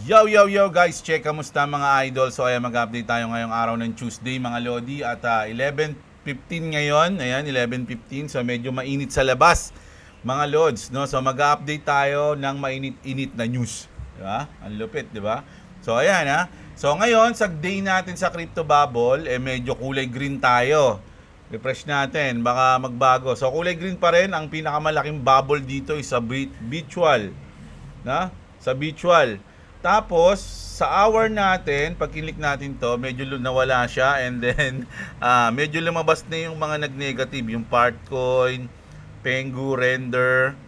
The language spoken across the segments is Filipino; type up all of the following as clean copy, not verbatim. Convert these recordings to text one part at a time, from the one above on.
Yo, yo, yo guys, check, kamusta mga idol? So ayan, mag-update tayo ngayong araw ng Tuesday mga Lodi at 11:15 ngayon. Ayan, 11:15. So medyo mainit sa labas mga Lods, no? So mag-update tayo ng mainit-init na news. Di ba? Ang lupit, di ba? So ayan ha. So ngayon, sa day natin sa Crypto Bubble, medyo kulay green tayo. Refresh natin, baka magbago. So kulay green pa rin, ang pinakamalaking bubble dito is sa Virtual. Na? Sa Virtual. Tapos, sa hour natin, pag kinlik natin to, medyo nawala siya and then medyo lumabas na yung mga nag-negative, yung Partcoin, Pengu, Render,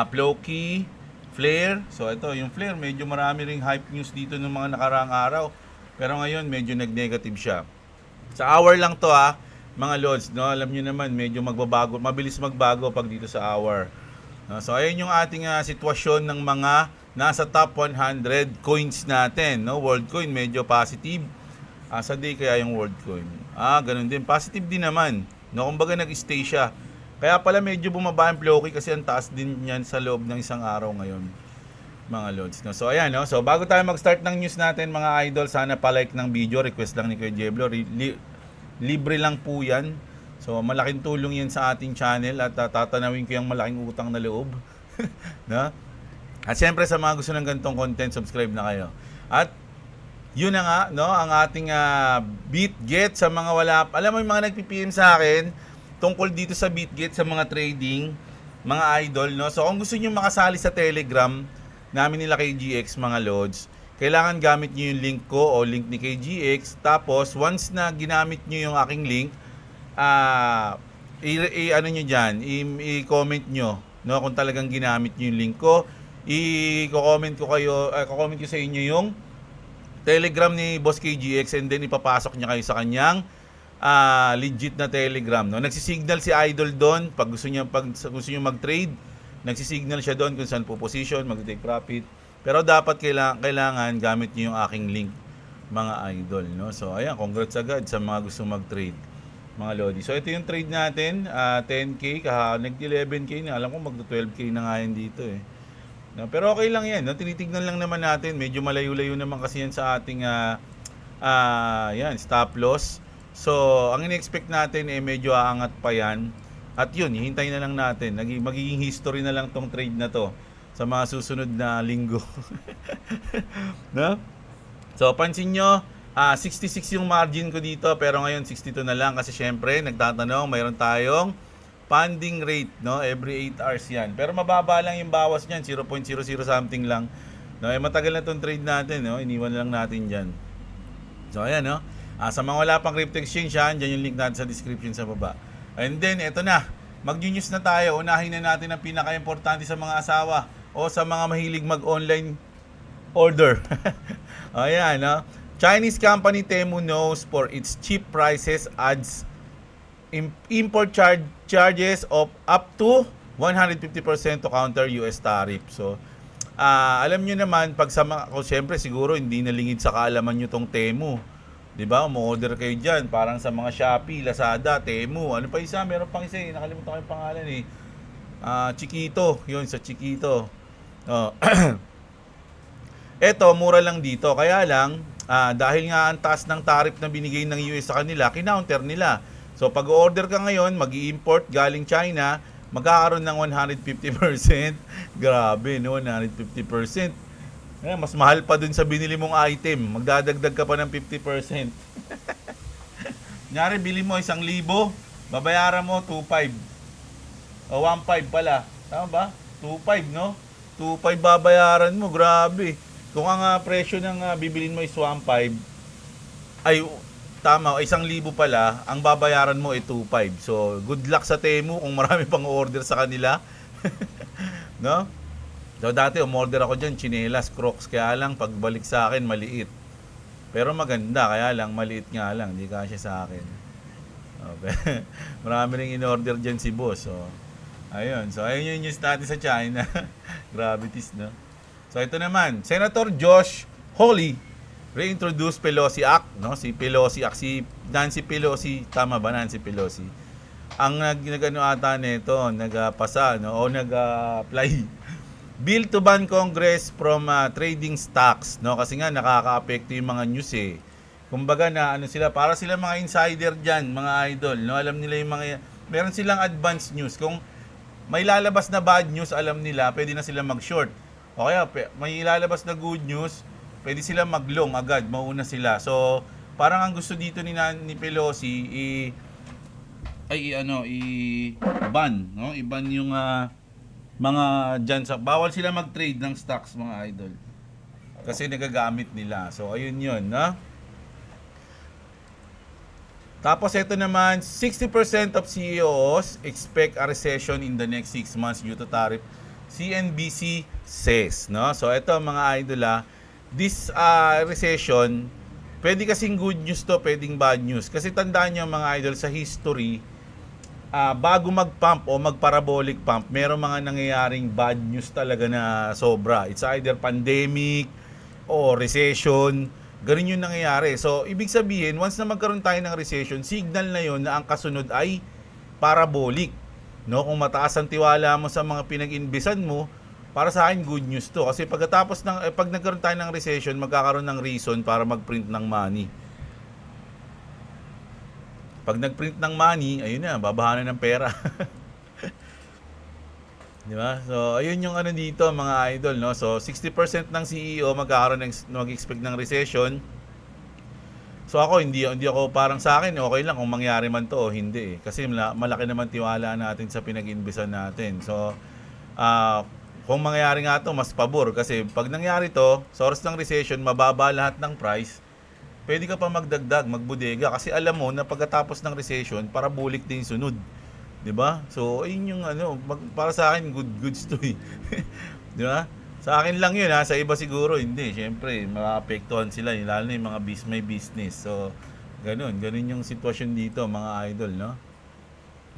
Floki, Flare. So ito, yung Flare, medyo marami ring hype news dito ng mga nakaraang araw. Pero ngayon, medyo nag-negative siya. Sa hour lang to mga Lods, no? Alam niyo naman, medyo magbabago, mabilis magbago pag dito sa hour. So ayun yung ating sitwasyon ng mga nasa top 100 coins natin, no? Worldcoin medyo positive. Sa day kaya yung Worldcoin. Ganun din. Positive din naman. No, kumbaga nag-stay siya. Kaya pala medyo bumaba ang Floki kasi ang taas din yan sa loob ng isang araw ngayon, mga Lods. No? So ayan, no? So bago tayo mag-start ng news natin, mga idol, sana pa-like ng video, request lang ni Kuya Jeblo. Libre lang po 'yan. So malaking tulong 'yan sa ating channel at tatanawin ko yung malaking utang na loob. No? At siyempre sa mga gusto ng ganitong content, subscribe na kayo. At yun na nga, no, ang ating BitGet sa mga wala, alam mo yung mga nagpi-PM sa akin tungkol dito sa BitGet sa mga trading, mga idol, no. So kung gusto niyo makasali sa Telegram namin nila KGX, mga Lods, kailangan gamit niyo yung link ko o link ni KGX. Tapos once na ginamit niyo yung aking link, ano niyo diyan, i-comment niyo, no, kung talagang ginamit niyo yung link ko. I-comment ko sa inyo yung Telegram ni Boss KGX and then ipapasok niya kayo sa kanyang legit na Telegram, no. Nagsisignal si Idol doon pag gusto niya mag-trade. Nagsisignal siya doon kung saan po position, mag-take profit. Pero dapat kailangan gamit niyo yung aking link, mga idol, no. So ayan, congrats agad sa mga gusto mag-trade, mga Lodi. So ito yung trade natin, 10k, nag-11k na, alam ko mag-12k na nga yan dito No, pero okay lang yan, no? Tinitignan lang naman natin, medyo malayo-layo naman kasi yan sa ating yan, stop loss. So ang in-expect natin medyo aangat pa yan. At yun, hihintayin na lang natin, magiging history na lang tong trade na to sa mga susunod na linggo. No? So pansin nyo, 66 yung margin ko dito, pero ngayon 62 na lang kasi syempre nagtatanong, mayroon tayong funding rate, no, every 8 hours yan. Pero mababa lang yung bawas niyan, 0.00 something lang. No, matagal na tong trade natin, no. Iniwan lang natin diyan. So ayan, no. Sa mga wala pang crypto exchange, diyan yung link natin sa description sa baba. And then eto na. Mag-news na tayo. Unahin na natin ang pinaka-importante sa mga asawa o sa mga mahilig mag-online order. Ayan, no. Chinese company Temu knows for its cheap prices adds import charges of up to 150% to counter US tariff. So, alam nyo naman, pag sa mga, syempre siguro hindi nalingid sa kaalaman nyo tong Temu. 'Di ba? Umo-order kayo diyan, parang sa mga Shopee, Lazada, Temu. Ano pa isa? Meron pang isa nakalimutan ko yung pangalan Chiquito, 'yun sa Chiquito. Oh. Eto, mura lang dito. Kaya lang, dahil nga ang taas ng tariff na binigay ng US sa kanila, kinounter nila. So pag order ka ngayon, mag-i-import galing China, magkakaroon ng 150%. Grabe, no? 150%. Mas mahal pa dun sa binili mong item. Magdadagdag ka pa ng 50%. Kunyari, bili mo 1,000, babayaran mo 2,500. O 1,500 pala. Tama ba? 2,500, no? 2,500 babayaran mo. Grabe. Kung ang presyo ng bibilin mo is 1,500, ay tama, 1,000 pala, ang babayaran mo ay 2,500. So, good luck sa Temu kung marami pang order sa kanila. No? So, dati umorder ako dyan, chinelas, Crocs, kaya lang pagbalik sa akin, maliit. Pero maganda, kaya lang, maliit nga lang, hindi kasya sa akin. Okay. Marami rin in-order dyan si boss. So, ayun. So, ayun yung news natin sa China. Gravities, no? So, ito naman, Senator Josh Hawley reintroduce Pelosi Act, no? Si Pelosi Act, si Nancy Pelosi, tama ba Nancy Pelosi? Ang nagano ata nito, nagpasa, no? O nag-apply Bill to ban Congress from trading stocks, no? Kasi nga nakakaapekto yung mga news eh. Kumbaga na ano sila, para sila mga insider diyan, mga idol, no? Alam nila yung mga meron silang advanced news. Kung may lalabas na bad news, alam nila, pwede na sila mag-short. O kaya may lalabas na good news, pwede sila mag-long agad, mauna sila. So, parang ang gusto dito ni Pelosi i-ban, no? I-ban yung mga dyan sa bawal sila mag-trade ng stocks, mga idol. Kasi nagagamit nila. So ayun 'yun, no? Tapos ito naman, 60% of CEOs expect a recession in the next 6 months due to tariff. CNBC says, no? So ito mga idol, this recession, pwede kasing good news to, pwedeng bad news. Kasi tandaan niyo mga idol, sa history, bago mag-pump o mag-parabolic pump, meron mga nangyayaring bad news talaga na sobra. It's either pandemic o recession. Ganun yung nangyayari. So, ibig sabihin, once na magkaroon tayo ng recession, signal na yon na ang kasunod ay parabolic. No? Kung mataas ang tiwala mo sa mga pinag-inbesan mo, para sa akin, good news to. Kasi pagkatapos pag nagkaroon tayo ng recession, magkakaroon ng reason para mag-print ng money. Pag nag-print ng money, ayun na, babahanan ng pera. Di ba? So, ayun yung ano dito, mga idol, no? So, 60% ng CEO mag-expect ng recession. So, ako, hindi ako parang sa akin, okay lang kung mangyari man to o hindi. Kasi malaki naman tiwala natin sa pinag-inbesan natin. So, kung mangyari nga to, mas pabor. Kasi pag nangyari to, sa oras ng recession, mababa lahat ng price. Pwede ka pa magdagdag, magbudega kasi alam mo na pagkatapos ng recession, parabolic din sunod. 'Di ba? So, ayun yung para sa akin goods to eh. 'Di ba? Sa akin lang 'yun sa iba siguro hindi. Syempre, maapektuhan sila, lalo na yung mga may business. So, ganun yung sitwasyon dito, mga idol, no?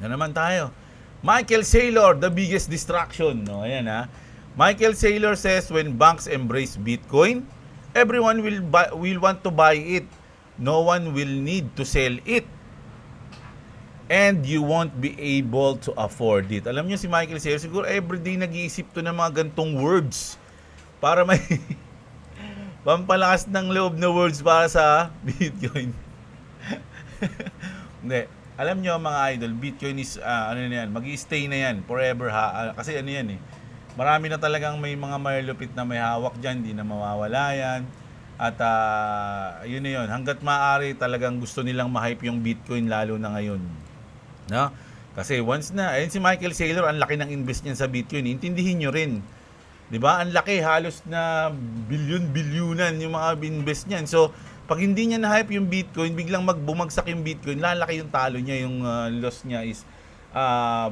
Na naman tayo. Michael Saylor, the biggest distraction, no? Ayan Michael Saylor says when banks embrace Bitcoin, everyone will want to buy it. No one will need to sell it. And you won't be able to afford it. Alam niyo si Michael Saylor, siguro everyday nag-iisip to ng mga gantong words para may pampalakas ng loob na words para sa Bitcoin. Hindi. Alam niyo mga idol, Bitcoin is magi-stay na yan forever kasi ano yan marami na talagang may mga malulupit na may hawak dyan, di na mawawala yan. At yun na yun, hanggat maaari talagang gusto nilang ma-hype yung Bitcoin lalo na ngayon. No? Kasi once na, ayun si Michael Saylor, ang laki ng invest niya sa Bitcoin. Intindihin nyo rin. Di ba? Ang laki, halos na bilyon-bilyonan yung mga invest niyan. So, pag hindi niya na-hype yung Bitcoin, biglang bumagsak yung Bitcoin, lalaki yung talo niya, yung loss niya is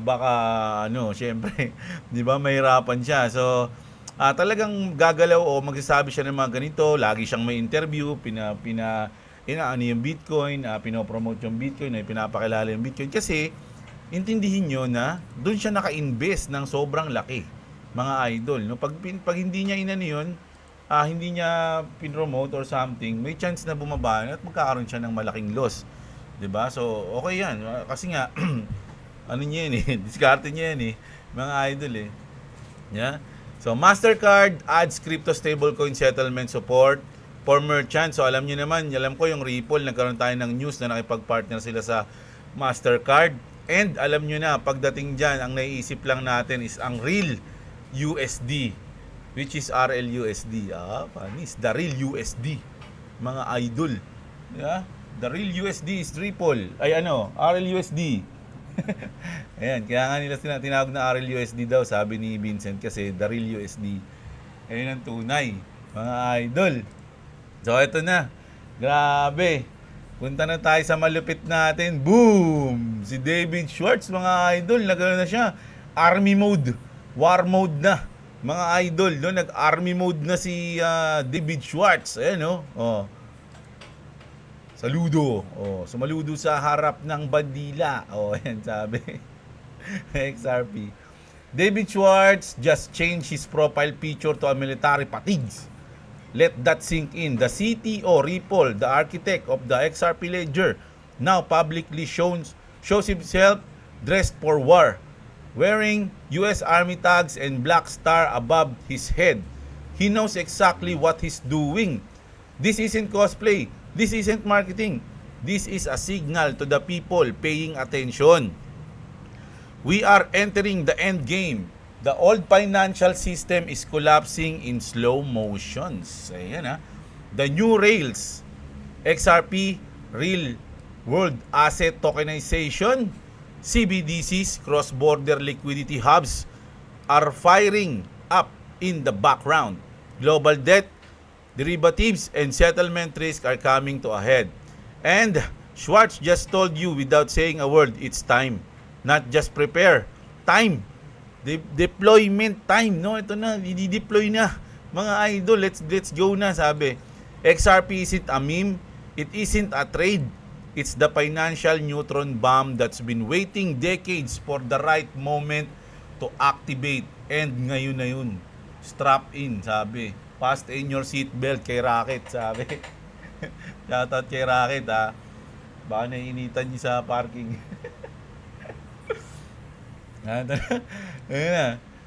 baka syempre, 'di ba, mahirapan siya. So, talagang gagalaw o magsasabi siya ng mga ganito, lagi siyang may interview, yung Bitcoin, pinopromote yung Bitcoin, pinapakilala yung Bitcoin kasi intindihin niyo na doon siya naka-invest ng sobrang laki, mga idol, no? Pag hindi niya yun, hindi niya pinromote or something, may chance na bumaba at magkakaroon siya ng malaking loss, 'di ba? So, okay 'yan kasi nga ano niya yun diskarte niya yan mga idol Yeah? So, Mastercard adds crypto stablecoin settlement support for merchants. So, alam ko yung Ripple, nagkaroon tayo ng news na nakipag-partner sila sa Mastercard. And alam nyo na, pagdating dyan, ang naiisip lang natin is ang real USD, which is RLUSD. Panis, the real USD, mga idol. Yeah? The real USD is Ripple. RLUSD. Ayan, kaya nga nila tinawag na RLUSD daw, sabi ni Vincent, kasi the real USD. Ayun ang tunay, mga idol. So, ito na. Grabe. Punta na tayo sa malupit natin. Boom! Si David Schwartz, mga idol, nagano na siya. Army mode. War mode na. Mga idol, no? Nag-army mode na si David Schwartz. Ayan, Saludo. Sumaludo sa harap ng bandila. Ayan sabi. XRP. David Schwartz just changed his profile picture to a military fatigues. Let that sink in. The CTO Ripple, the architect of the XRP ledger, now publicly shows himself dressed for war. wearing US Army tags and black star above his head. He knows exactly what he's doing. This isn't cosplay. This isn't marketing. This is a signal to the people paying attention. We are entering the end game. The old financial system is collapsing in slow motions. Ayan ha. The new rails, XRP, Real World Asset Tokenization, CBDCs, cross-border liquidity hubs are firing up in the background. Global debt, derivatives, and settlement risk are coming to a head. And Schwartz just told you without saying a word, it's time. Not just prepare, time. Deployment time, no? Ito na, i-deploy na. Mga idol, let's go na, sabi. XRP isn't a meme, it isn't a trade. It's the financial neutron bomb that's been waiting decades for the right moment to activate. And ngayon na yun. Strap in, sabi. Fasten your seatbelt kay Rocket, sabi. Shoutout kay Rocket, ha. Baka naiinitan niyo sa parking. Ayan na.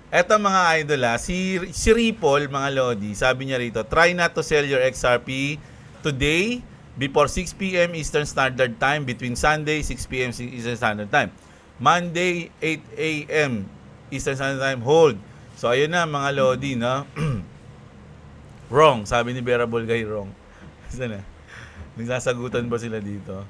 Eto mga idol, ha. Si Ripple, mga Lodi, sabi niya rito, try not to sell your XRP today before 6 p.m. Eastern Standard Time, between Sunday 6 p.m. Eastern Standard Time, Monday 8 a.m. Eastern Standard Time, hold. So ayun na mga Lodi, no? Wrong, sabi ni Bearable Guy, wrong. Saan na? Nagsasagutan ba sila dito?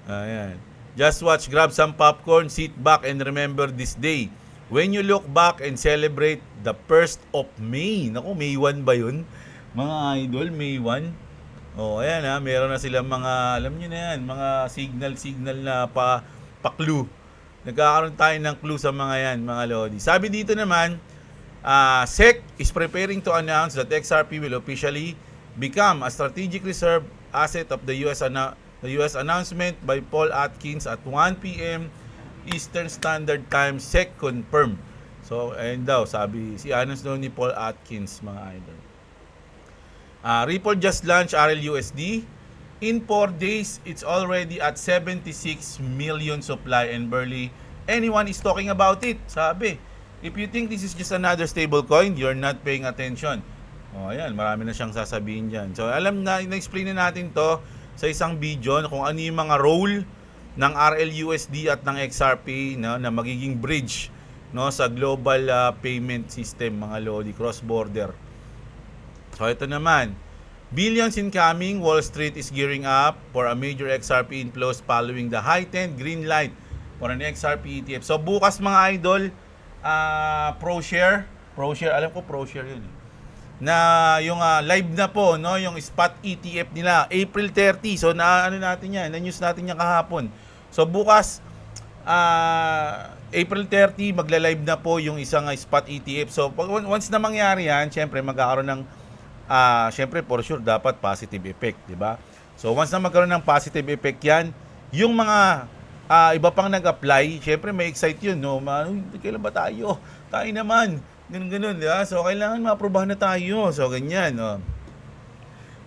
Ayan. Just watch, grab some popcorn, sit back, and remember this day. When you look back and celebrate the 1st of May. Naku, May 1 ba yun? Mga idol, May 1. Oh, ayan ha, meron na silang mga, alam niyo na yan, mga signal na pa-clue. Nagkakaroon tayo ng clue sa mga yan, mga Lodi. Sabi dito naman, SEC is preparing to announce that XRP will officially become a strategic reserve asset of the US announcement by Paul Atkins at 1 p.m. Eastern Standard Time, SEC confirmed. So, ayun daw, sabi, si announce daw ni Paul Atkins, mga idol. Ripple just launched RLUSD. In 4 days, it's already at 76 million supply and barely anyone is talking about it. Sabi, if you think this is just another stable coin, you're not paying attention. O, ayan, marami na siyang sasabihin dyan. So, alam na, na-explain na natin to sa isang video kung ano yung mga role ng RLUSD at ng XRP, no, na magiging bridge, no, sa global payment system, mga Lodi, cross-border. So ito naman, billions incoming, Wall Street is gearing up for a major XRP inflows following the heightened green light for an XRP ETF. So bukas mga idol, ProShare, alam ko ProShare yun. Na yung live na po, no, yung spot ETF nila, April 30. So ano natin yan, na-news natin yan kahapon. So bukas, April 30, magla-live na po yung isang spot ETF. So once na mangyari yan, syempre magkakaroon ng syempre for sure dapat positive effect, di ba? So once na magkaroon ng positive effect yan, yung mga iba pang nag-apply, syempre may excite yun, no? Kailan ba tayo? Tayo naman. Ganun, di ba? So kailangan ma-aprobahan na tayo. So ganyan, no?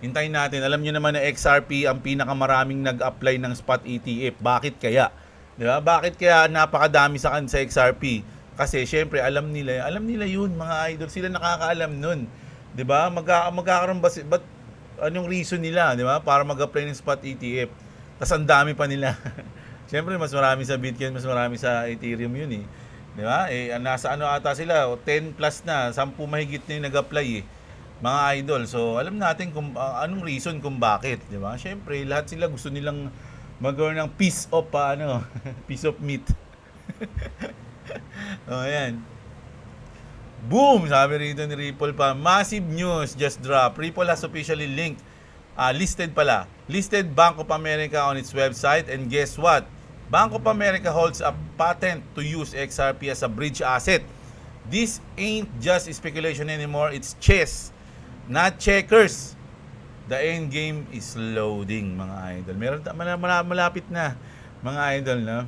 Hintayin natin. Alam niyo naman na XRP ang pinakamaraming nag-apply ng spot ETF. Bakit kaya? Di ba? Bakit kaya napakadami sa XRP? Kasi syempre alam nila yun, mga idol. Sila nakakaalam nun. 'Di ba? Magkakaroon ba but anong reason nila, 'di ba? Para mag-apply ng spot ETF. Tas ang dami pa nila. Siyempre mas marami sa Bitcoin, mas marami sa Ethereum 'yun eh. 'Di ba? Nasa ata sila, 10 plus na, 10 mahigit na 'yung nag-apply eh. Mga idol. So, alam natin kung anong reason kung bakit, 'di ba? Siyempre, lahat sila gusto nilang magkaroon ng piece of piece of meat. Oh, ayan. Boom! Sabi rito ni Ripple pa, massive news just dropped. Ripple has officially listed Bank of America on its website. And guess what? Bank of America holds a patent to use XRP as a bridge asset. This ain't just speculation anymore. It's chess, not checkers. The end game is loading, mga idol. Malapit na, mga idol, no?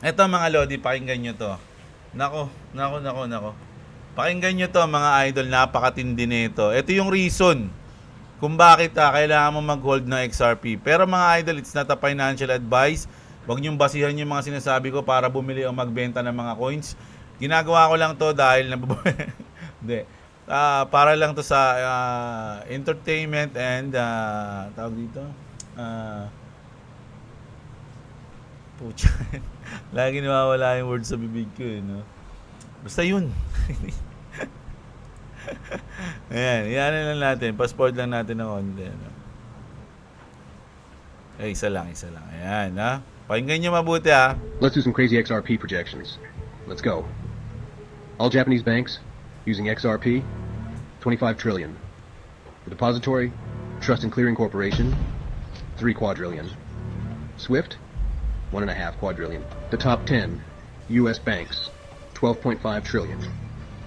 Ito, mga Lodi, pakinggan nyo to. Nako. Pakinggan nyo to, mga idol, napakatindi nito. Ito yung reason kung bakit kailangan mo mag-hold ng XRP. Pero mga idol, it's not a financial advice. Huwag niyong basihan yung mga sinasabi ko para bumili o magbenta ng mga coins. Ginagawa ko lang to dahil hindi. Para lang to sa entertainment and tawag dito. Pucha. Lagi nawawala yung word sa bibig ko, no? Basta yun. Ayan, yan lang natin. Passport lang natin ng konti. No? Isa lang. Ayan, ha? Pakinggan nyo mabuti, ha? Let's do some crazy XRP projections. Let's go. All Japanese banks using XRP, 25 trillion. The depository, Trust and Clearing Corporation, 3 quadrillion. SWIFT, 1.5 quadrillion. The top 10 U.S. banks, 12.5 trillion.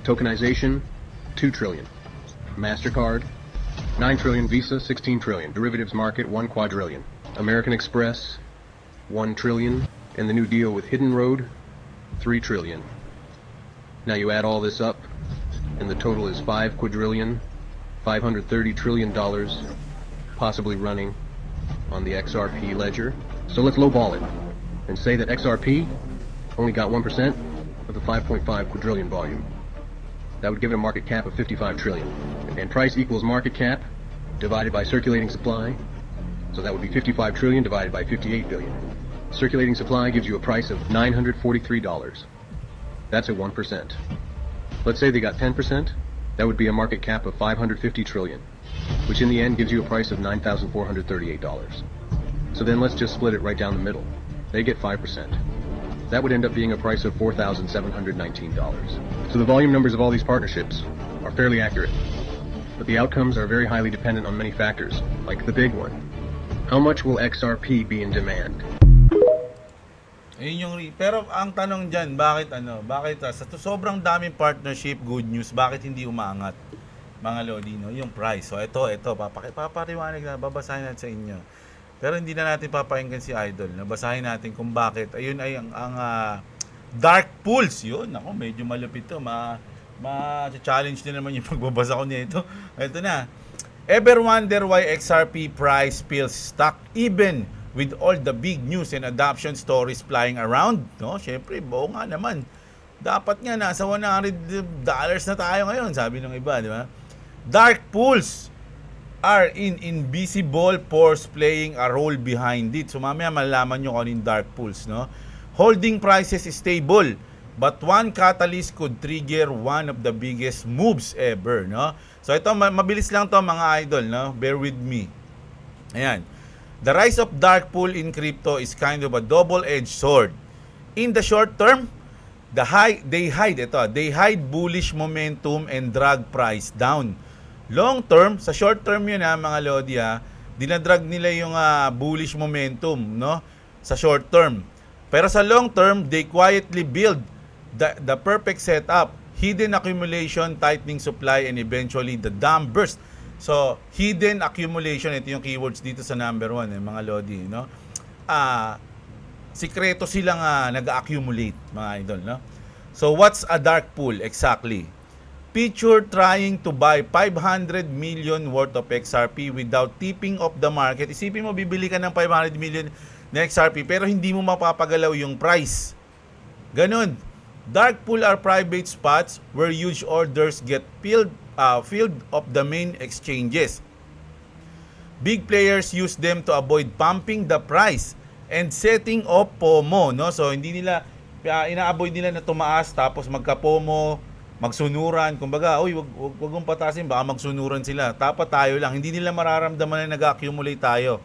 Tokenization, 2 trillion. MasterCard, 9 trillion. Visa, 16 trillion. Derivatives market, 1 quadrillion. American Express, 1 trillion. And the new deal with Hidden Road, 3 trillion. Now you add all this up, and the total is 5 quadrillion, $530 trillion, possibly running on the XRP ledger. So let's lowball it and say that XRP only got 1% of the 5.5 quadrillion volume. That would give it a market cap of 55 trillion. And price equals market cap divided by circulating supply. So that would be 55 trillion divided by 58 billion. Circulating supply gives you a price of $943. That's at 1%. Let's say they got 10%. That would be a market cap of 550 trillion, which in the end gives you a price of $9,438. So then let's just split it right down the middle. They get 5%. That would end up being a price of $4,719. So the volume numbers of all these partnerships are fairly accurate, but the outcomes are very highly dependent on many factors, like the big one. How much will XRP be in demand? Ayun yung pero ang tanong diyan, bakit sa sobrang daming partnership, good news, bakit hindi umaangat mga lodi, no? Yung price. So ito papariwanag na babasahin natin sa inyo. Pero hindi na natin papakinggan si Idol. Nabasahin natin kung bakit. Ayun ay ang dark pools. Yun, ako medyo malupit to. Ma-challenge din naman yung pagbabasa ko nito. Ito na. Ever wonder why XRP price feels stuck even with all the big news and adoption stories flying around? No, syempre, buo nga naman. Dapat nga nasa $100 na tayo ngayon, sabi ng iba, di ba? Dark pools are in invisible force playing a role behind it. So mamaya malalaman nyo kung ano yung dark pools, no? Holding prices is stable, but one catalyst could trigger one of the biggest moves ever, no? So ito, mabilis lang to mga idol, no? Bear with me. Ayan. The rise of dark pool in crypto is kind of a double-edged sword. In the short term, they hide bullish momentum and drag price down. Long term, sa short term yun mga lodi dinadrag nila yung bullish momentum, no? Sa short term. Pero sa long term, they quietly build the perfect setup, hidden accumulation, tightening supply, and eventually the dam burst. So, hidden accumulation, ito yung keywords dito sa number 1, mga lodi, no? Sikreto silang nag-accumulate, mga idol, no? So, what's a dark pool exactly? Picture trying to buy 500 million worth of XRP without tipping off the market. Isipin mo, bibili ka ng 500 million na XRP pero hindi mo mapapagalaw yung price. Ganon. Dark pool are private spots where huge orders get filled of the main exchanges. Big players use them to avoid pumping the price and setting off FOMO, no? So hindi nila ina-avoid nila na tumaas tapos magka-FOMO, magsunuran, kumbaga, wag mong patasin, baka magsunuran sila. Tapat tayo lang, hindi nila mararamdaman na nag-accumulate tayo.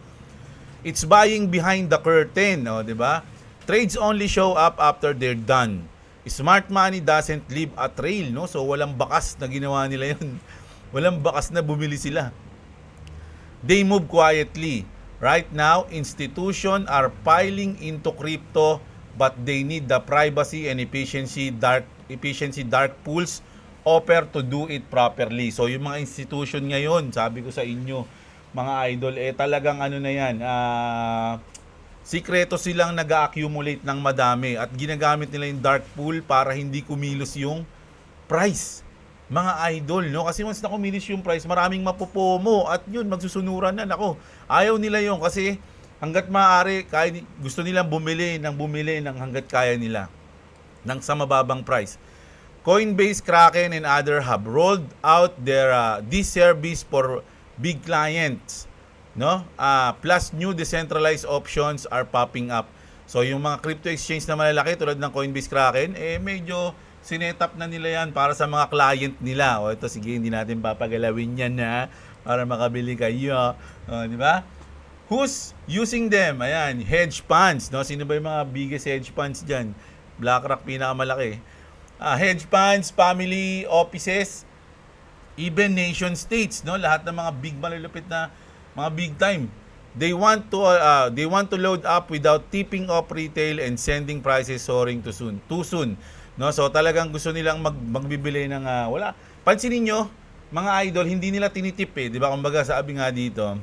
It's buying behind the curtain, no, 'di ba? Trades only show up after they're done. Smart money doesn't leave a trail, no? So walang bakas na ginawa nila 'yun. Walang bakas na bumili sila. They move quietly. Right now, institutions are piling into crypto, but they need the privacy and efficiency dark pools offer to do it properly. So yung mga institution ngayon, sabi ko sa inyo, mga idol, talagang ano na yan, sikreto silang nag-accumulate ng madami at ginagamit nila yung dark pool para hindi kumilos yung price. Mga idol, no? Kasi once na kumilos yung price, maraming mapopomo at yun, magsusunuran na. Nako, ayaw nila yun kasi hangga't maaari, gusto nilang bumili ng hangga't kaya nila ng sa mababang price. Coinbase, Kraken, and other have rolled out their this service for big clients, no? Plus new decentralized options are popping up. So yung mga crypto exchange na malalaki tulad ng Coinbase, Kraken, medyo sinetap na nila yan para sa mga client nila. O ito, sige, hindi natin papagalawin yan na para makabili kayo. Di ba? Who's using them? Ayan, hedge funds, no? Sino ba yung mga biggest hedge funds dyan? BlackRock pinakamalaki. Hedge funds, family offices, even nation states, no? Lahat ng mga big malulupit na mga big time. They want to load up without tipping off retail and sending prices soaring too soon. No? So talagang gusto nilang magbibili ng wala. Pansinin niyo, mga idol, hindi nila tinitip 'di ba? Kumbaga sabi nga dito,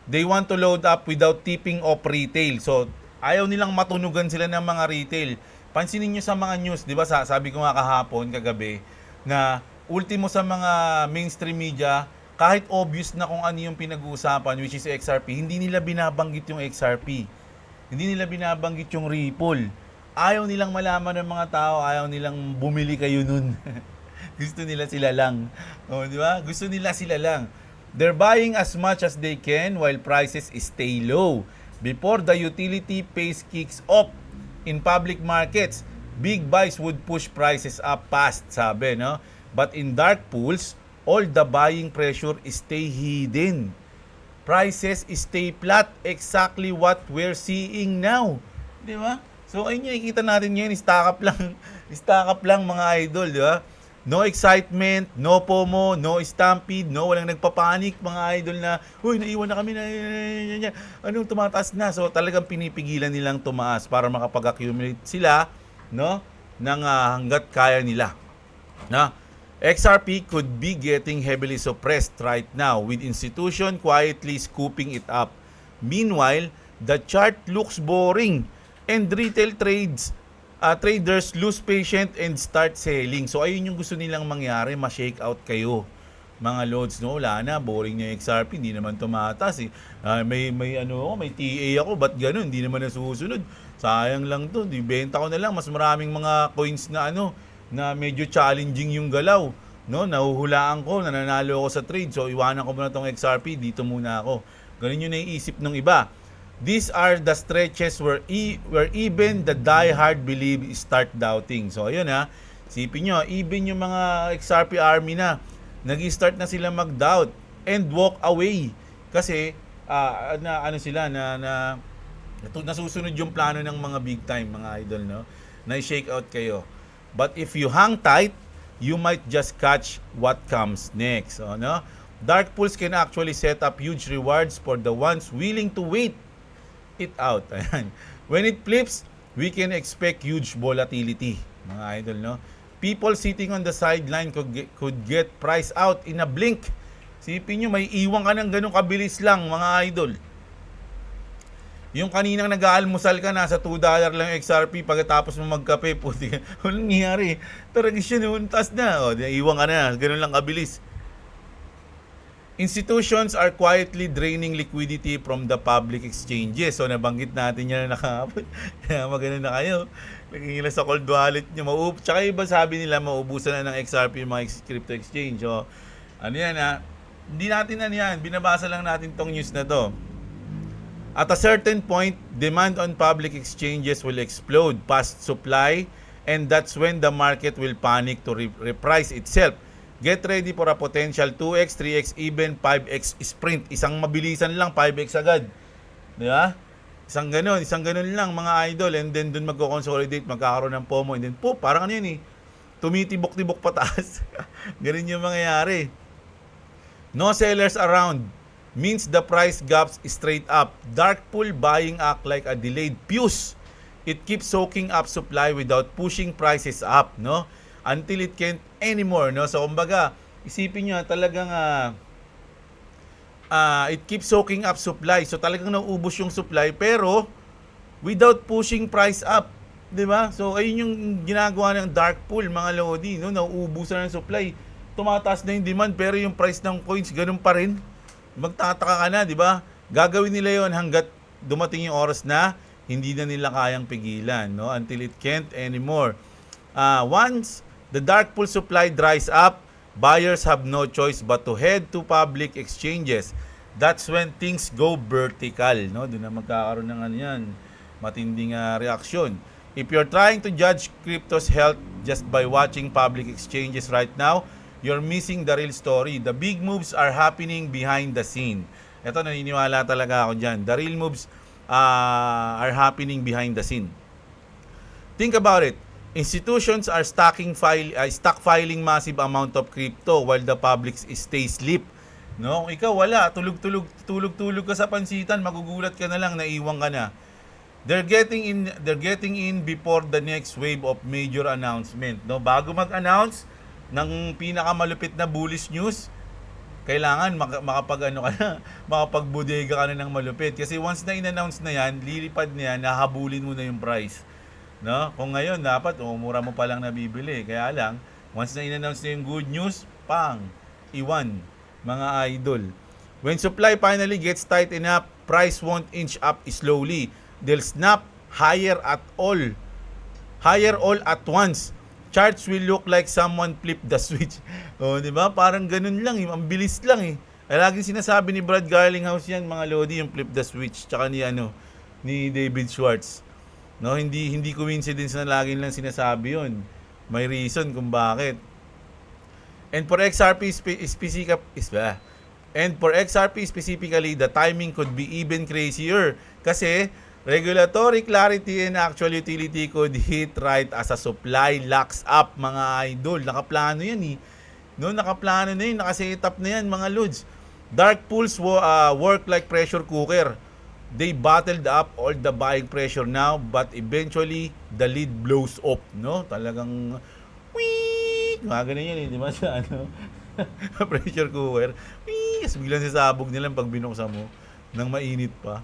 they want to load up without tipping off retail. So ayaw nilang matunugan sila ng mga retail. Pansinin niyo sa mga news, 'di ba? Sabi ko nga kahapon, kagabi, na ultimo sa mga mainstream media, kahit obvious na kung ano yung pinag-uusapan, which is XRP, hindi nila binabanggit yung XRP. Hindi nila binabanggit yung Ripple. Ayaw nilang malaman ng mga tao, ayaw nilang bumili kayo nun. Gusto nila sila lang. O, di ba? Gusto nila sila lang. They're buying as much as they can while prices stay low. Before the utility phase kicks off in public markets, big buys would push prices up fast, sabi, no? But in dark pools, all the buying pressure stay hidden. Prices stay flat, exactly what we're seeing now. Di ba? So ayun yung ikita natin ngayon, stock up lang mga idol, di ba? No excitement, no FOMO, no stampede, no walang nagpapanik mga idol na, uy, naiwan na kami na, anong tumataas na. So talagang pinipigilan nilang tumaas para makapag-accumulate sila, no, ng hangga't kaya nila. Na XRP could be getting heavily suppressed right now with institution quietly scooping it up. Meanwhile, the chart looks boring and retail traders lose patience and start selling. So ayun yung gusto nilang mangyari, ma-shake out kayo. Mga loads, no, wala na, boring na yung XRP, hindi naman tumatas eh. May TA ako, ba't ganun? Hindi naman nasusunod. Sayang lang to, di benta ko na lang, mas maraming mga coins na na medyo challenging yung galaw, no? Nahuhulaan ko, nananalo ako sa trade. So iwanan ko muna tong XRP, dito muna ako. Ganun yung naiisip ng iba. These are the stretches where even the die-hard believe start doubting. So ayun isipin nyo, even yung mga XRP army nag-start na sila mag-doubt and walk away. Kasi nasusunod yung plano ng mga big time, mga idol, no? Na-shake out kayo. But if you hang tight, you might just catch what comes next. So, no? Dark pools can actually set up huge rewards for the ones willing to wait it out. Ayan. When it flips, we can expect huge volatility, mga idol, no? People sitting on the sideline could get priced out in a blink. Sipin nyo, may iwan ka ng ganun kabilis lang, mga idol. Yung kaninang nag-aalmusal ka, nasa $2 lang yung XRP, pagkatapos mo magkape, puti, walang nangyari. Taragisyon yun, taas na. O, iwan ka na, ganun lang kabilis. Institutions are quietly draining liquidity from the public exchanges. So, nabanggit natin yan na nakahapon. Kaya maganda na kayo. Naging sa cold wallet nyo. Tsaka iba sabi nila, maubusan na ng XRP yung mga crypto exchange. So, ano yan hindi natin yan. Binabasa lang natin tong news na to. At a certain point, demand on public exchanges will explode past supply, and that's when the market will panic to reprice itself. Get ready for a potential 2x, 3x, even 5x sprint. Isang mabilisan lang, 5x agad. Di ba? Isang ganun lang, mga idol. And then dun magko-consolidate, magkakaroon ng FOMO. And then, parang ano yun tumitibok-tibok pataas. Ganun yung mangyayari. No sellers around means the price gaps straight up. Dark pool buying act like a delayed fuse. It keeps soaking up supply without pushing prices up, no? Until it can't anymore, no? So kumbaga, isipin nyo talagang it keeps soaking up supply. So talagang nauubos yung supply pero without pushing price up, 'di ba? So ayun yung ginagawa ng dark pool, mga lodi, no? Nauubusan ng supply. Tumataas na yung demand pero yung price ng coins ganun pa rin. Magtataka ka na, 'di ba? Gagawin nila yon hanggat dumating yung oras na hindi na nila kayang pigilan, no? Until it can't anymore. Once the dark pool supply dries up, buyers have no choice but to head to public exchanges. That's when things go vertical, no? Doon na magkakaroon ng ano yan, matinding reaksyon. If you're trying to judge crypto's health just by watching public exchanges right now, you're missing the real story. The big moves are happening behind the scene. Ito, naniniwala talaga ako dyan. The real moves are happening behind the scene. Think about it. Institutions are stockpiling massive amount of crypto while the public stays asleep. No, kung ikaw wala, tulog ka sa pansitan, magugulat ka na lang, naiwan ka na. They're getting in before the next wave of major announcement. No, bago mag-announce ng pinakamalupit na bullish news, kailangan makapagbudega ka na ng malupit. Kasi once na in-announce na yan, lilipad na yan, nahabulin mo na yung price. No? Kung ngayon, dapat, mura mo pa lang nabibili. Kaya lang, once na in-announce na yung good news, iwan, mga idol. When supply finally gets tight enough, price won't inch up slowly. They'll snap higher all at once. Charts will look like someone flipped the switch. Di ba? Parang ganun lang, ang bilis lang eh. Laging sinasabi ni Brad Garlinghouse yan, mga lodi, yung flip the switch, tsaka ni David Schwartz. No, hindi coincidence na laging lang sinasabi yun. May reason kung bakit. And for XRP specifically, the timing could be even crazier kasi regulatory clarity and actual utility could hit right as a supply locks up, mga idol. Nakaplano yan eh. No, nakaplano na yun, nakaset up na yan, mga lods. Dark pools work like pressure cooker. They bottled up all the buying pressure now, but eventually the lid blows up, no? Talagang wii, mga ganun yan eh, di ba? Sa pressure cooker. Wii, biglang sasabog nilang pag binuksan mo nang mainit pa.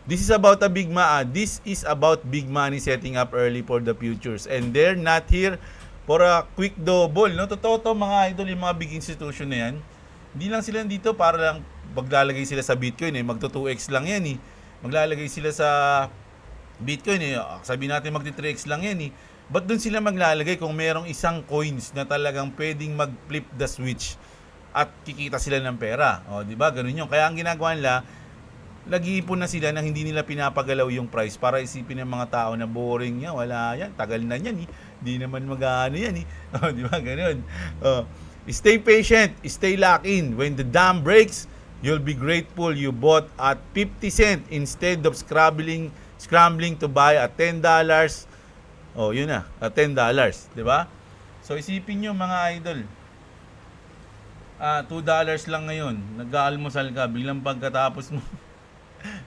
This is about big money setting up early for the futures, and they're not here for a quick double, no? Totoo to, mga idol, yung mga big institution na yan. Hindi lang sila dito para lang maglalagay sila sa Bitcoin eh, magto 2x lang yan eh. Maglalagay sila sa Bitcoin eh, sabihin natin magti 3x lang yan eh. Ba't doon sila maglalagay kung merong isang coins na talagang pwedeng mag-flip the switch at kikita sila ng pera? O, di ba? Ganun yun. Kaya ang ginagawa nila, nag-iipon na sila na hindi nila pinapagalaw yung price para isipin ng mga tao na boring yan, wala yan, tagal na yan eh. Di naman mag-ano yan eh. O, di ba? Ganun. Stay patient, stay locked in. When the dam breaks, you'll be grateful you bought at 50 cents instead of scrambling to buy at $10. Oh, yun na, at $10, 'di ba? So isipin niyo, mga idol. $2 lang ngayon. Nag-aalmusal ka, biglang pagkatapos mo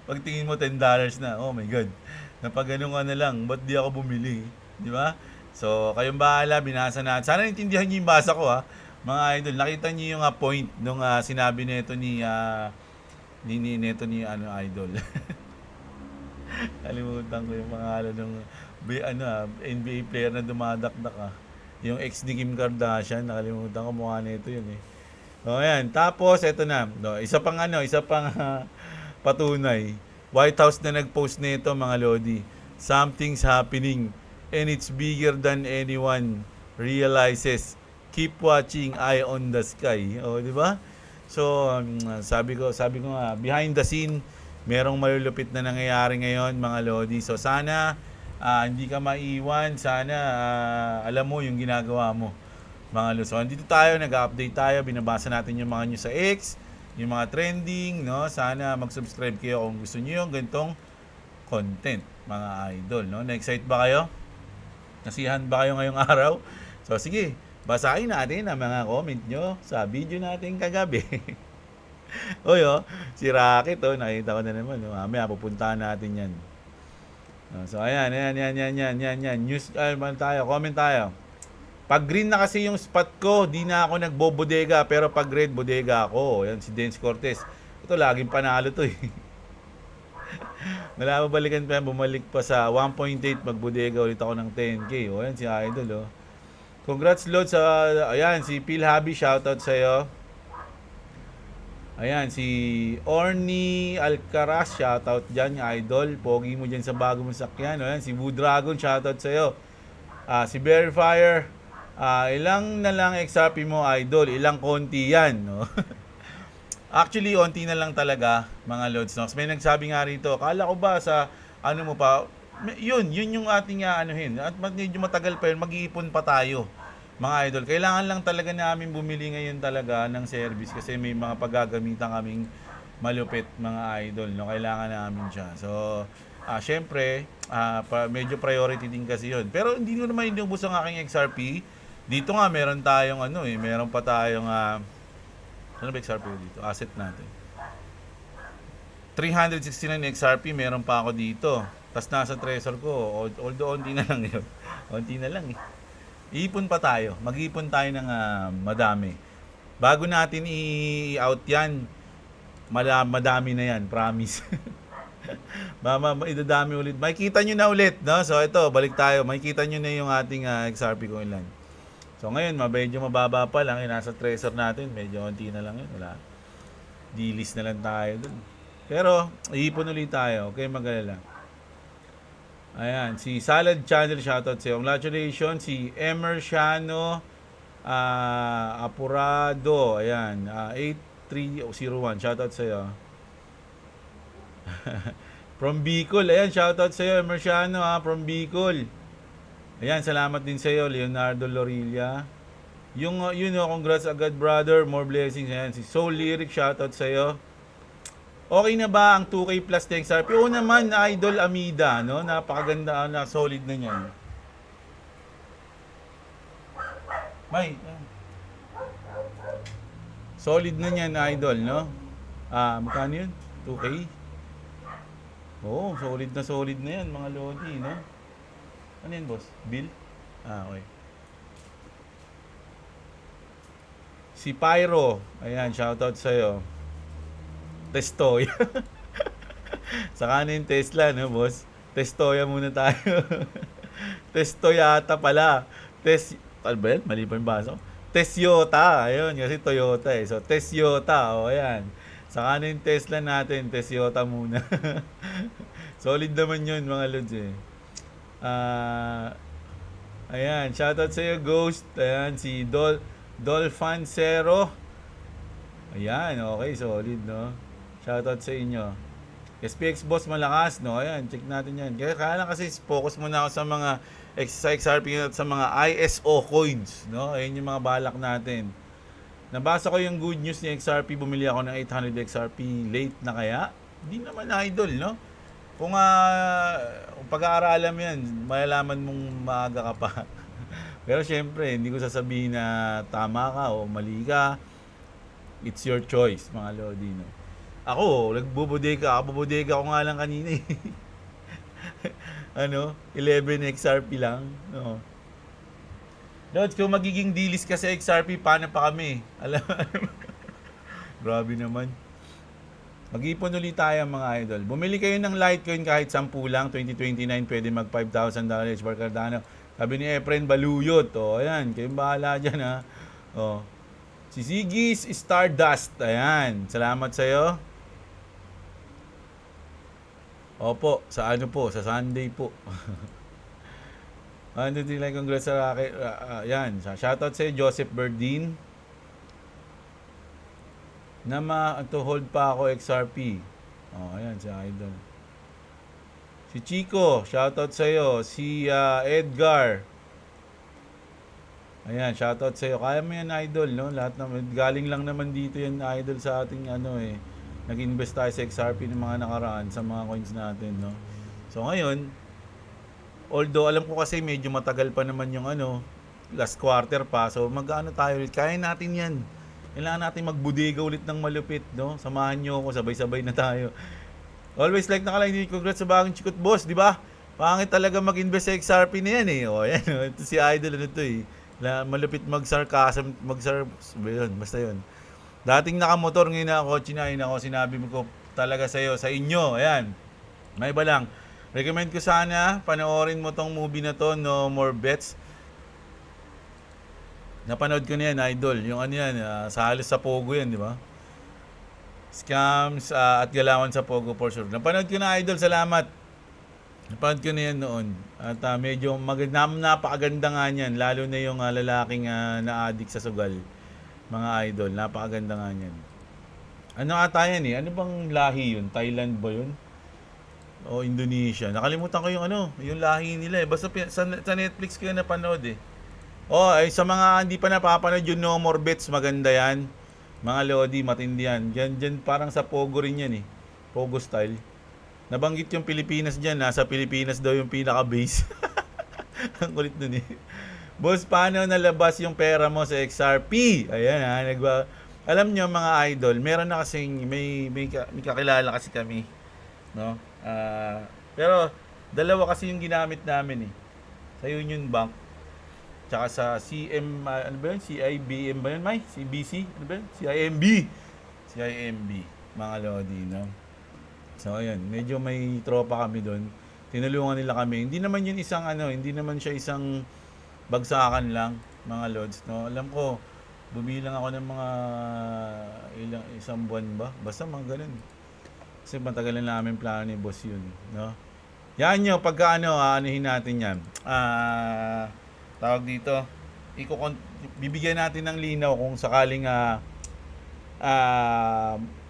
pagtingin mo $10 na. Oh my god. Napagano ka na lang, ba't di ako bumili? 'Di ba? So, kayong bahala, binasa natin. Sana naintindihan niyo yung basa ko, ha. Mga idol, nakita niyo yung point nung sinabi nito ni idol. Kalimutan ko yung pangalan ng NBA player na dumadakdak Yung ex ni Kim Kardashian, nakalimutan ko mukha nito yun eh. O yan, tapos eto na. No, isa pang patunay. White House na nag-post nito, mga lodi. Something's happening and it's bigger than anyone realizes. Keep watching, eye on the sky. O, di ba? So, sabi ko nga, behind the scene, merong malulupit na nangyayari ngayon, mga lodi. So, sana hindi ka maiwan. Sana alam mo yung ginagawa mo, mga lodi. So, andito tayo, nag-update tayo, binabasa natin yung mga news sa X, yung mga trending, no? Sana mag-subscribe kayo kung gusto niyo yung ganitong content, mga idol, no? Na-excite ba kayo? Nasiyahan ba kayo ngayong araw? So, sige. Basahin natin ang mga comment nyo sa video natin kagabi. Oy, si Rocket, nakita ko na naman. Mamaya, pupuntahan natin yan. So, ayan. News, comment tayo. Pag green na kasi yung spot ko, di na ako nagbobodega. Pero pag red, bodega ako. Ayan, si Dance Cortez. Ito, laging panalo to eh. Wala pa balikan pa yan, bumalik pa sa 1.8, magbodega ulit ako ng 10K. O, ayan, si Idol, Congrats, Lord, sa, ayan, si Phil Habi, shoutout sa'yo. Ayan, si Orny Alcaraz, shoutout dyan, idol. Pogi mo dyan sa bago mong sakyan. Ayan, si Boo Dragon, shoutout sa'yo. Si Verifier, ilang na lang XRP mo, idol? Ilang konti yan, no? Actually, onti na lang talaga, mga Lods. No? May nagsabi nga rito, kala ko ba sa, ano mo pa, yun yung ating anuhin. At medyo matagal pa yun, mag-iipon pa tayo, mga idol. Kailangan lang talaga namin bumili ngayon talaga ng service kasi may mga paggagamitan kaming malupit, mga idol. No? Kailangan namin siya. So, syempre, medyo priority din kasi yun. Pero hindi ko naman inubos ang aking XRP. Dito nga, meron tayong meron pa tayong, ano ba XRP dito? Asset natin. 369 XRP, meron pa ako dito. Tapos nasa Trezor ko, although onti na lang yun. Onti na lang eh. Iipon pa tayo. Mag-iipon tayo ng madami. Bago natin i-out yan, madami na yan, promise. Idadami ulit. Makikita nyo na ulit, no? So ito, balik tayo. Makikita nyo na yung ating XRP kung ilan. So ngayon, medyo mababa pa lang. Nasa Trezor natin, medyo onti na lang yun. Wala. D-list na lang tayo dun. Pero, iipon ulit tayo. Okay, mag-alala. Ayan, si Salad Channel, shoutout sa'yo. Congratulations, si Emerciano Apurado. Ayan, 8301, shoutout sa'yo. From Bicol, ayan, shoutout sa'yo, Emerciano, from Bicol. Ayan, salamat din sa'yo, Leonardo Lorilla. Congrats agad, brother. More blessings. Ayan, si Soul Lyric, shoutout sa'yo. Okay na ba ang 2K plus na XRP? Oo naman, Idol Amida, no? Napakaganda na, solid na niyan. Solid na niyan, Idol, no? Magkano yun? 2K? Oo, solid na yan, mga lodi, no? Ano yan, boss? Bill? Okay. Si Pyro, ayan, shoutout sa'yo. Testoya. Saka na yung Tesla, no, boss? Testoya muna tayo. Testoyata pala. Ano ba yan? Mali pa yung baso. Tesyota. Ayun, kasi Toyota eh. So, Tesyota. O, ayan. Saka na yung Tesla natin. Tesyota muna. Solid naman yun, mga lods eh. Ayan. Shoutout sa'yo, Ghost. Ayan, si Dolfancero. Ayan, okay. Solid, no? Shoutout sa inyo. SPX Boss malakas, no? Ayan, check natin yan. Kaya lang kasi focus muna ako sa mga XRP at sa mga ISO coins, no? Ayun yung mga balak natin. Nabasa ko yung good news ni XRP, bumili ako ng 800 XRP late na kaya? Hindi naman, idol, no? Kung pag-aaralan mo yan, malalaman mong maaga ka pa. Pero syempre, hindi ko sasabihin na tama ka o mali ka. It's your choice, mga lodi, no? Ako, nagbubodega ko nga lang kanina eh. 11 XRP lang. No. Lods, kung magiging D-list ka sa XRP, paano pa kami? Alam Grabe naman. Mag-ipon ulit tayo, mga idol. Bumili kayo ng Litecoin kahit 10 lang. 2029, pwede mag $5,000 per Cardano. Sabi ni Efren Baluyot. Ayan, kayong bahala dyan, ha. Si Sigis Stardust. Ayan, salamat sa'yo. Opo, sa Sunday po. Congrats sa akin. Yan, shoutout sa Joseph Berdin. To hold pa ako XRP. Ayan, si Idol. Si Chico, shoutout sa iyo. Si Edgar. Ayan, shoutout sa iyo. Kaya mo yan, Idol, no? Lahat naman, galing lang naman dito yan, Idol, sa ating nag-invest tayo sa XRP ng mga nakaraan sa mga coins natin, no? So ngayon, although alam ko kasi medyo matagal pa naman yung last quarter pa, so tayo ulit, kaya natin yan. Kailangan natin magbudega ulit ng malupit, no? Samahan nyo ako, sabay-sabay na tayo. Always like nakalike, congrats sa bagong Chikot Boss, di ba? Pangit talaga mag-invest sa XRP na yan eh. Yan, ito si Idol, malupit mag-sarcasm, basta yun. Dating nakamotor, ngayon na kotse na, sinabi ko talaga sa inyo, ayan. May iba lang. Recommend ko sana, panoorin mo tong movie na to, No More Bets. Napanood ko na yan, Idol. Yung sa halos sa Pogo yan, di ba? Scams at galawan sa Pogo for sure. Napanood ko na, Idol. Salamat. Napanood ko na yan noon. At medyo napakaganda nga niyan. Lalo na yung lalaking na-addict sa sugal. Mga Idol. Napakaganda nga niyan. Ano ata yan eh? Ano bang lahi yun? Thailand ba yun? O Indonesia? Nakalimutan ko yung lahi nila eh. Basta sa Netflix ko yun napanood eh. Ay sa mga hindi pa napapanood yung No More Bets, maganda yan. Mga Lodi, matindi yan. Diyan parang sa Pogo rin yan eh. Pogo style. Nabanggit yung Pilipinas dyan. Nasa Pilipinas daw yung pinaka-base. Ang kulit nun eh. Boss, paano nalabas yung pera mo sa XRP? Ayan alam nyo mga idol, meron na kasing, may kakilala kasi kami. No? Pero, dalawa kasi yung ginamit namin eh. Sa Union Bank. Tsaka sa CM, ano ba yun? CIBM ba yun, May? CBC? Ano ba yun? CIMB. CIMB. Mga Lodi, no? So, ayun. Medyo may tropa kami doon. Tinulungan nila kami. Hindi naman yun hindi naman siya isang bagsakan lang, mga Lods, no? Alam ko, bumilang ako ng mga isang buwan ba? Basta mga ganun. Kasi matagal na namin plano ni boss yun, no? Yan nyo, pagka anuhin natin yan. Tawag dito, bibigyan natin ng linaw kung sakaling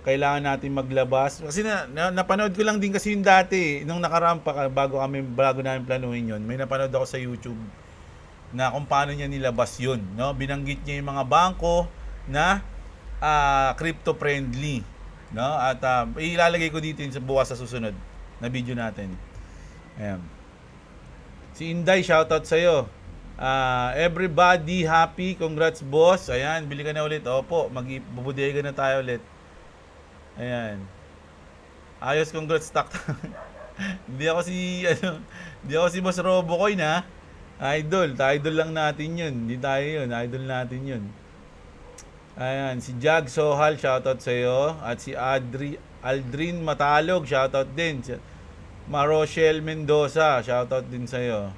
kailangan natin maglabas. Kasi napanood ko lang din kasi yung dati, nung nakaraan pa, bago namin planuhin yun, may napanood ako sa YouTube na kung paano niya nilabas yun, no? Binanggit niya yung mga bangko na crypto friendly, no? At ilalagay ko dito sa bukas sa susunod na video natin. Ayan. Si Inday, shoutout sa iyo. Everybody happy, congrats boss. Ayan, bili ka na ulit. Opo, magbubudega na tayo ulit. Ayan. Ayos, congrats stock. Hindi ako si Boss Robocoin ha. Idol lang natin yun. Hindi tayo yun, idol natin yun. Ayan, si Jag Sohal, shoutout sa iyo. At si Aldrin Matalog, shoutout din. Marochelle Mendoza, shoutout din sa iyo.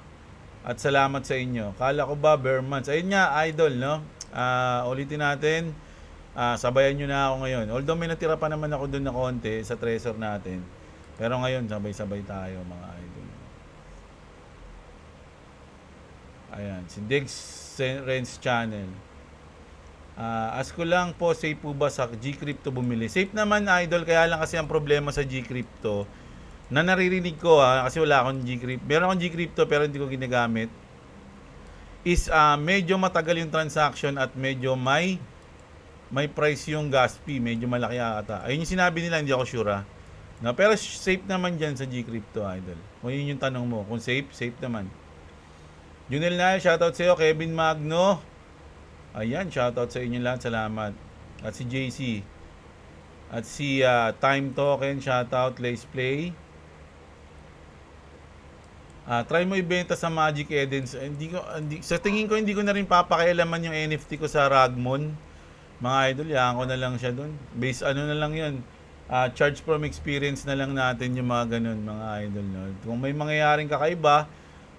At salamat sa inyo. Kala ko ba bare months? Ayun nga, idol, no? Ulitin natin. Sabayan nyo na ako ngayon. Although may natira pa naman ako doon na konti sa treasure natin. Pero ngayon, sabay-sabay tayo, mga idol. Ayan, si Diggs Renz Channel. Ask ko lang po, safe po ba sa G-Crypto bumili? Safe naman, idol. Kaya lang kasi ang problema sa G-Crypto, na naririnig ko kasi wala akong G-Crypto. Meron akong G-Crypto pero hindi ko ginagamit. Is medyo matagal yung transaction at medyo may price yung gas fee. Medyo malaki ata. Ayun yung sinabi nila, hindi ako sure. No, pero safe naman dyan sa G-Crypto, idol. Kung yun yung tanong mo. Kung safe naman. Junel Nail, shoutout sa iyo. Kevin Magno. Ayan, shoutout sa inyo lahat. Salamat. At si JC. At si Time Token, shoutout. Let's Play. Try mo ibenta sa Magic Edens. Sa tingin ko, hindi ko na rin papakialaman yung NFT ko sa Ragmon. Mga idol, yahan ko na lang siya dun. Base na lang yun. Charge from experience na lang natin yung mga ganun, mga idol. No? Kung may mangyayaring kakaiba,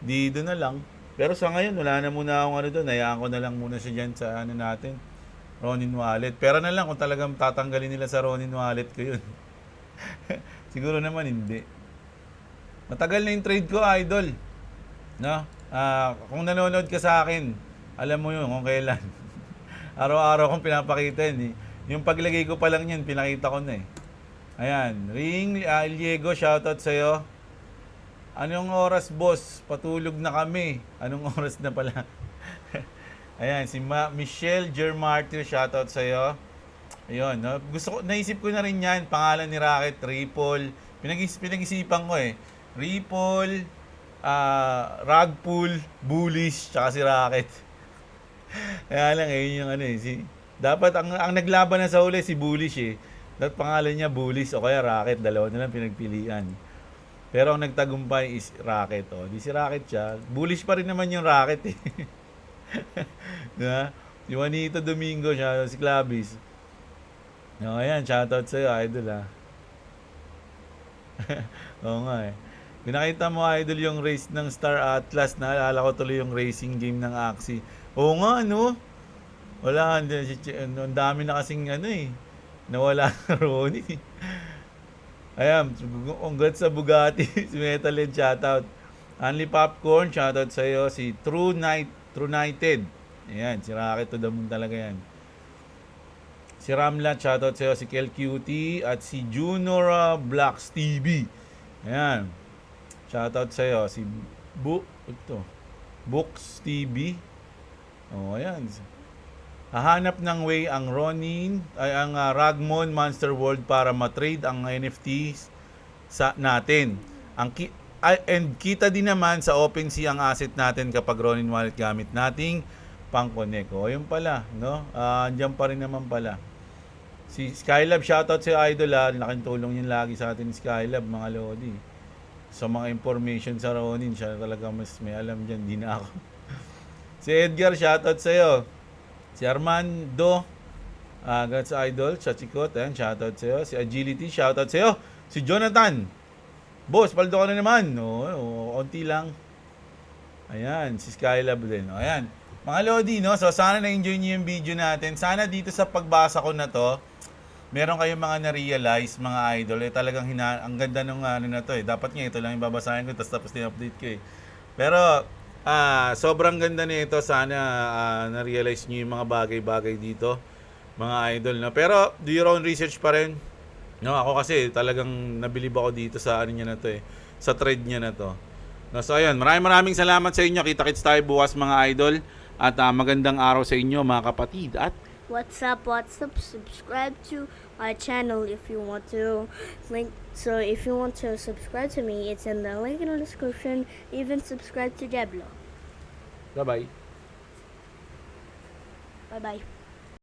di doon na lang. Pero sa ngayon, wala na muna akong doon. Hayaan ko na lang muna siya dyan sa natin. Ronin Wallet. Pero na lang kung talagang tatanggalin nila sa Ronin Wallet ko yun. Siguro naman hindi. Matagal na yung trade ko, idol. No? Kung nanonood ka sa akin, alam mo yun kung kailan. Araw-araw kong pinapakita yun. Yung paglagay ko pa lang yun, pinakita ko na eh. Ayan. Ring Diego, shoutout sa'yo. Anong oras, boss? Patulog na kami. Anong oras na pala? Ayan, si Michelle Germartir, shoutout sa'yo. Ayun, no? Naisip ko na rin yan. Pangalan ni Rocket, Ripple. Pinag-isipan ko eh. Ripple, Rugpool, Bullish, tsaka si Rocket. Kaya lang, yun yung dapat ang naglaban na sa huli si Bullish eh. Dapat pangalan niya Bullish o kaya Rocket. Dalawa na lang pinagpilian. Pero ang nagtagumpay is Rocket. Di si Rocket siya. Bullish pa rin naman yung Rocket eh. Diba? Yung Juanito Domingo siya, si Clavis. Ayan, shoutout sa'yo, idol ha. Oo nga eh. Pinakita mo, idol, yung race ng Star Atlas. Naalala ko tuloy yung racing game ng Axie. Oo nga, no? Wala, ang dami na kasing Nawala na Ronnie. Ayan, congrats sa Bugatti. Si Metalhead, shoutout. Only Popcorn, shoutout sa iyo. Si True Nighted. Ayan, si Rocket to the Moon talaga yan. Si Ramlat, shoutout sa iyo. Si Kel Cutie at si Junora Blacks TV. Ayan. Shoutout sa iyo. Si Books TV. Oh, ayan. Hahanap ng way ang Ragmon Monster World para matrade ang NFTs natin. And kita din naman sa OpenSea ang asset natin kapag Ronin Wallet gamit nating pang-connect. O, yun pala, no? Andiyan pa rin naman pala. Si Skylab, shoutout sa Idol, laking tulong yun lagi sa atin, Skylab, mga Lodi. Sa mga information sa Ronin, siya talaga mas may alam dyan, di na ako. Si Edgar, shoutout sa iyo. Si Armando, Gats Idol, Chachikot, ayan, shoutout sa iyo. Si Agility, shoutout sa iyo. Si Jonathan, boss, paldo ka na naman. Konti lang. Ayan, si Skylab din. Ayan, mga Lodi, no? So, sana na-enjoy niyo yung video natin. Sana dito sa pagbasa ko na to, meron kayong mga na-realize, mga idol. Talagang ang ganda nung na to eh. Dapat nga ito lang yung babasahin ko, tapos din-update ko eh. Pero, sobrang ganda nito. Sana na-realize niyo yung mga bagay-bagay dito, mga idol, no? Pero do your own research pa rin, no? Ako kasi talagang nabilib ako dito sa ano niya na to eh, sa thread niya na to, no? So ayun, maraming salamat sa inyo. Kita-kits tayo bukas, mga idol, at magandang araw sa inyo, mga kapatid. At What's up? Subscribe to my channel if you want to. If you want to subscribe to me, it's in the link in the description. Even subscribe to Deblo. bye-bye. Bye bye.